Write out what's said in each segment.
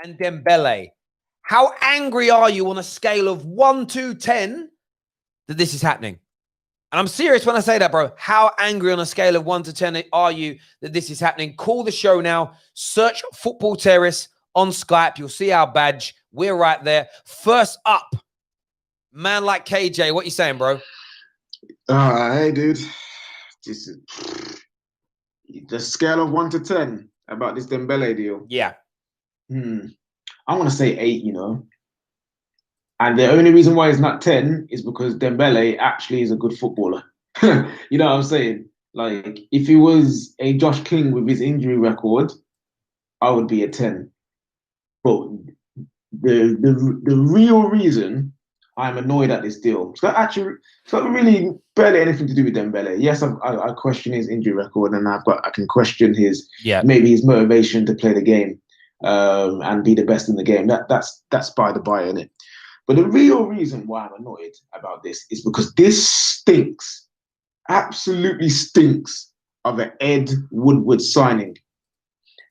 and Dembele. How angry are you on a scale of 1 to 10 that this is happening? And I'm serious when I say that, bro. How angry on a scale of 1 to 10 are you that this is happening? Call the show now. Search Football Terrace on Skype. You'll see our badge. We're right there. First up, man like KJ. What you saying, bro? Hey, dude. This is the scale of 1 to 10 about this Dembele deal. Yeah. I want to say 8, And the only reason why it's not 10 is because Dembele actually is a good footballer. You know what I'm saying? Like, if he was a Josh King with his injury record, I would be a 10. But the real reason I'm annoyed at this deal, it's got really barely anything to do with Dembele. Yes, I question his injury record, and I can question maybe his motivation to play the game and be the best in the game. That's by the by, isn't it? But the real reason why I'm annoyed about this is because this stinks, absolutely stinks, of an Ed Woodward signing.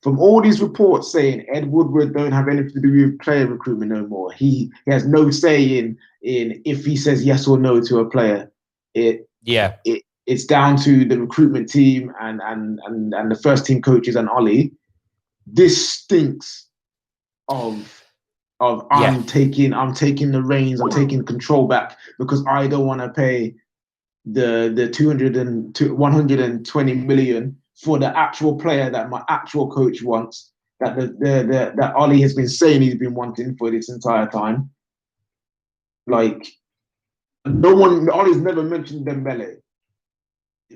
From all these reports saying Ed Woodward don't have anything to do with player recruitment no more. He has no say in if he says yes or no to a player. It's down to the recruitment team and the first team coaches and Ollie. This stinks of I'm taking the reins, I'm taking control back because I don't want to pay the 120 million for the actual player that my actual coach wants, that Ollie has been saying he's been wanting for this entire time. Like, Ollie's never mentioned Dembele.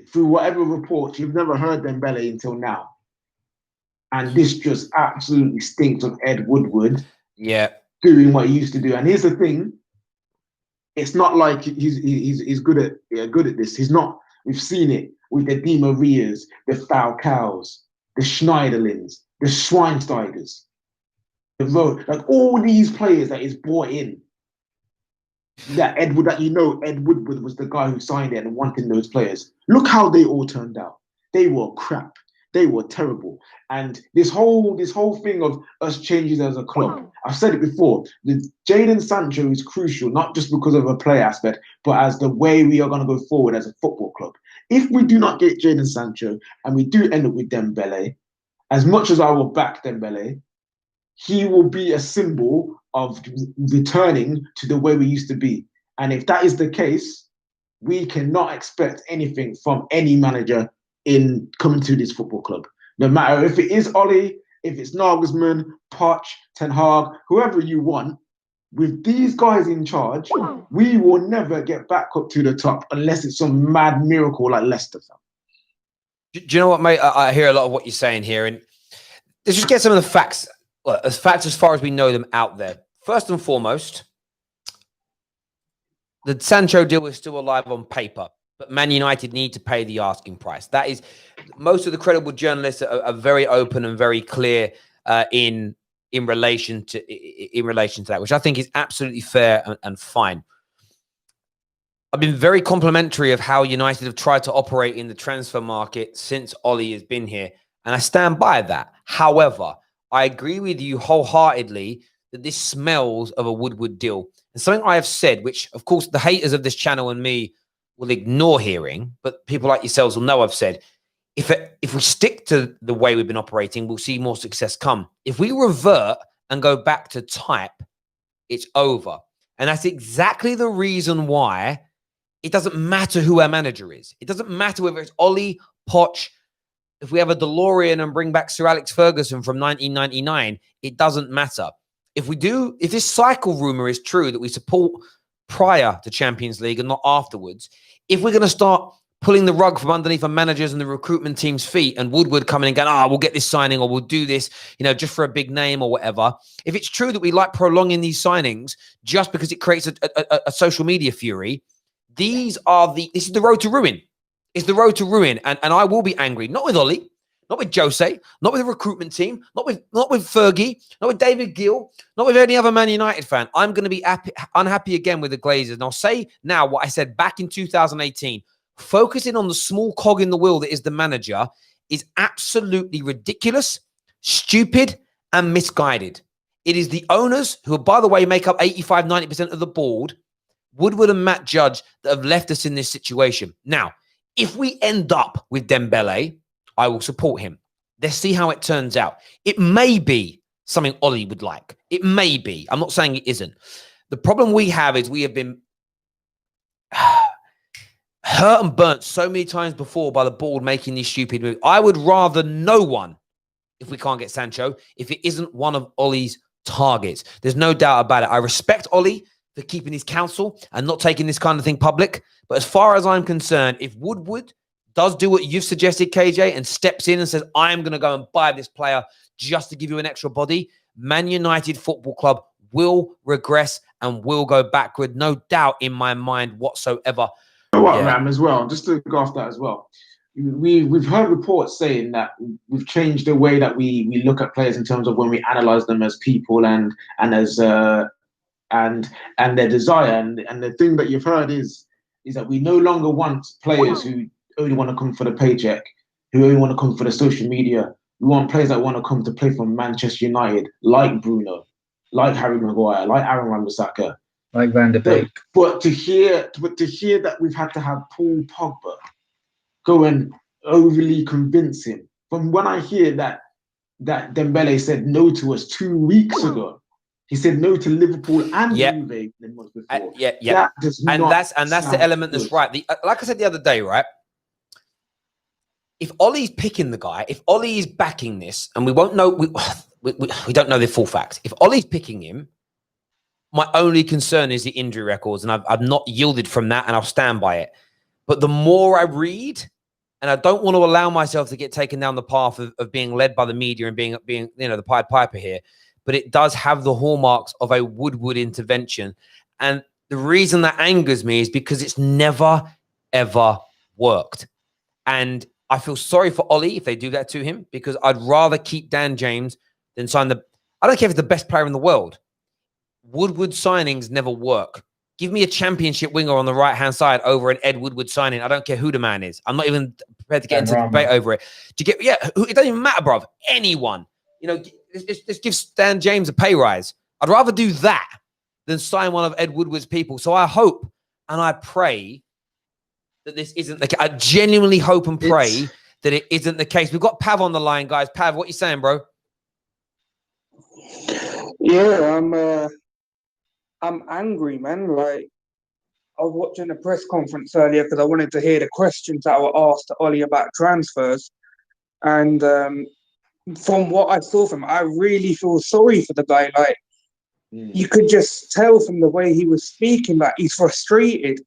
Through whatever reports, you've never heard Dembele until now. And this just absolutely stinks of Ed Woodward doing what he used to do. And here's the thing, it's not like he's good at this. He's not. We've seen it with the Di Marias, the Falcaos, the Schneiderlins, the Schweinsteigers, like all these players that is brought in. Ed Woodward was the guy who signed it and wanted those players. Look how they all turned out. They were crap. They were terrible. And this whole thing of us changing as a club, I've said it before, the Jadon Sancho is crucial, not just because of a play aspect, but as the way we are going to go forward as a football club. If we do not get Jadon Sancho and we do end up with Dembele, as much as I will back Dembele, he will be a symbol of returning to the way we used to be. And if that is the case, we cannot expect anything from any manager in coming to this football club. No matter if it is Ollie, if it's Nagelsmann, Poch, Ten Hag, whoever you want, with these guys in charge, we will never get back up to the top unless it's some mad miracle like Leicester. Do you know what, mate? I hear a lot of what you're saying here, and let's just get some of the facts. Well, as facts as far as we know them out there. First and foremost, the Sancho deal is still alive on paper, but Man United need to pay the asking price. That is, most of the credible journalists are very open and very clear in relation to that, which I think is absolutely fair and fine. I've been very complimentary of how United have tried to operate in the transfer market since Ollie has been here, and I stand by that. However, I agree with you wholeheartedly that this smells of a Woodward deal. And something I have said, which, of course, the haters of this channel and me will ignore hearing, but people like yourselves will know I've said, if we stick to the way we've been operating, we'll see more success come. If we revert and go back to type, it's over. And that's exactly the reason why it doesn't matter who our manager is. It doesn't matter whether it's Ollie, Poch. If we have a DeLorean and bring back Sir Alex Ferguson from 1999, it doesn't matter. If this cycle rumor is true that we support prior to Champions League and not afterwards, if we're going to start pulling the rug from underneath the managers and the recruitment team's feet and Woodward coming and going, we'll get this signing or we'll do this, just for a big name or whatever. If it's true that we like prolonging these signings just because it creates a social media fury, this is the road to ruin. It's the road to ruin. And I will be angry, not with Ollie, not with Jose, not with the recruitment team, not with Fergie, not with David Gill, not with any other Man United fan. I'm going to be unhappy again with the Glazers. And I'll say now what I said back in 2018. Focusing on the small cog in the wheel that is the manager is absolutely ridiculous, stupid, and misguided. It is the owners who, by the way, make up 85, 90% of the board, Woodward and Matt Judge, that have left us in this situation. Now, if we end up with Dembele, I will support him. Let's see how it turns out. It may be something Ollie would like. It may be. I'm not saying it isn't. The problem we have is we have been hurt and burnt so many times before by the board making these stupid moves. I would rather no one, if we can't get Sancho, if it isn't one of Ollie's targets. There's no doubt about it. I respect Ollie for keeping his counsel and not taking this kind of thing public. But as far as I'm concerned, if Woodward does do what you've suggested, KJ, and steps in and says, I'm going to go and buy this player just to give you an extra body, Man United Football Club will regress and will go backward. No doubt in my mind whatsoever. You know what, Ram, as well, just to go off that as well. We've heard reports saying that we've changed the way that we look at players in terms of when we analyze them as people and as and their desire. And the thing that you've heard is that we no longer want players who only want to come for the paycheck, who only want to come for the social media. We want players that want to come to play for Manchester United, like Bruno, like Harry Maguire, like Aaron Wan-Bissaka, like Van der Beek. But to hear that we've had to have Paul Pogba go and overly convince him. From when I hear that Dembele said no to us 2 weeks ago, he said no to Liverpool and Juve the month before. That does that's the element that's right. Like I said the other day, right? If Ollie's picking the guy, if Ollie is backing this, and we won't know, we don't know the full facts. If Ollie's picking him, my only concern is the injury records, and I've not yielded from that, and I'll stand by it. But the more I read, and I don't want to allow myself to get taken down the path of being led by the media and being the Pied Piper here, but it does have the hallmarks of a Woodward intervention. And the reason that angers me is because it's never, ever worked. And I feel sorry for Ollie if they do that to him, because I'd rather keep Dan James than sign I don't care if he's the best player in the world. Woodward signings never work. Give me a championship winger on the right-hand side over an Ed Woodward signing. I don't care who the man is. I'm not even prepared to get into the debate over it. It doesn't even matter, bruv. Anyone. Just give Dan James a pay rise. I'd rather do that than sign one of Ed Woodward's people. So I hope and I pray that this isn't the case. I genuinely hope and pray that it isn't the case. We've got Pav on the line, guys. Pav, what you saying, bro? Yeah, I'm angry, man. Like, I was watching a press conference earlier because I wanted to hear the questions that were asked to Ollie about transfers. And from what I saw from him, I really feel sorry for the guy. Like, you could just tell from the way he was speaking, like, he's frustrated.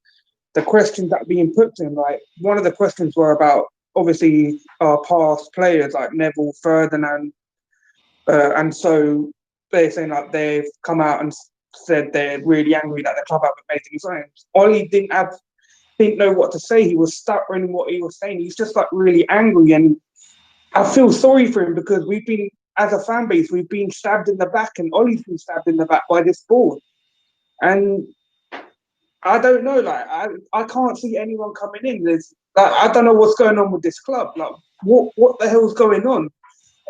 The questions that are being put to him, like, one of the questions were about, obviously, our past players, like Neville, Ferdinand. And so they're saying, like, they've come out and said they're really angry that the club haven't made any signs. Ollie didn't know what to say. He was stuttering what he was saying. He's just, like, really angry. And I feel sorry for him because we've been, as a fan base, we've been stabbed in the back, and Ollie's been stabbed in the back by this board. And I don't know, like, I can't see anyone coming in. I don't know what's going on with this club. Like, what the hell's going on?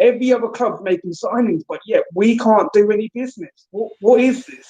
Every other club's making signings, but yet we can't do any business. What is this?